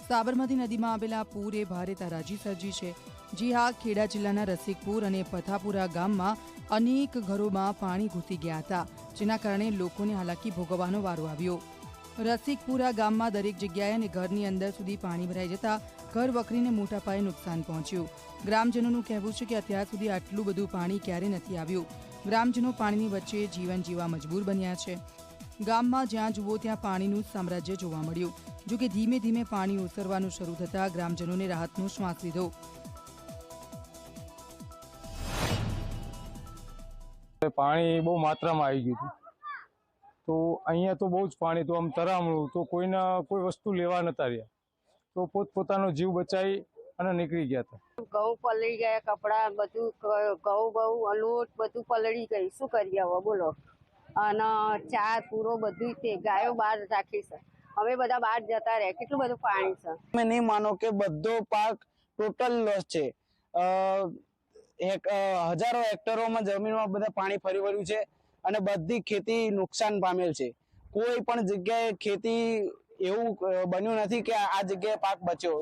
સાબરમતી નદીમાં આવેલા પૂરે ભારે તારાજી સર્જી છે। જી હા, ખેડા જિલ્લાના રસિકપુર અને પથાપુરા ગામમાં અનેક ઘરોમાં પાણી ઘૂસી ગયા હતા, જેના કારણે લોકોને હાલાકી ભોગવવાનો વારો આવ્યો। રસિકપુરા ગામમાં દરેક જગ્યાએ અને ઘરની અંદર સુધી પાણી ભરાઈ જતા ઘર વખરીને મોટા પાયે નુકસાન પહોંચ્યું। ગ્રામજનોનું કહેવું છે કે અત્યાર સુધી આટલું બધું પાણી ક્યારે નથી આવ્યું। ગ્રામજનો પાણીની વચ્ચે જીવન જીવવા મજબૂર બન્યા છે। ગામમાં જ્યાં જુઓ ત્યાં પાણીનું સામ્રાજ્ય જોવા મળ્યું। જો કે ધીમે ધીમે પાણી ઓસરવાનું શરૂ થતાં ગ્રામજનોને રાહતનો શ્વાસ લીધો। પાણી બહુ માત્રામાં આવી ગયું હતું, તો અહીંયા તો બહુ જ પાણી તો આમ તરામણું, તો કોઈ વસ્તુ લેવા નતા રહ્યા, તો પોતપોતાનો જીવ બચાવી અને નીકળી ગયા હતા। ઘઉં પલળી ગયા, કપડા બધું ઘઉં બહુ અલોટ બધું પલળી ગઈ, શું કરીએ હવે બોલો। અને ચાર પૂરો બધું તે ગાયો બહાર રાખી છે, અમે બધા બહાર જતા રહ્યા, કેટલું બધું પાણી છે। તમે નહીં માનો કે બધો પાક ટોટલ લોસ છે। હજારો હેક્ટરોમાં જમીનમાં બધા પાણી ફરી વળ્યું છે અને બધી ખેતી નુકસાન પામેલ છે। કોઈ પણ જગ્યાએ ખેતી એવું બન્યું નથી કે આ જગ્યાએ પાક બચ્યો।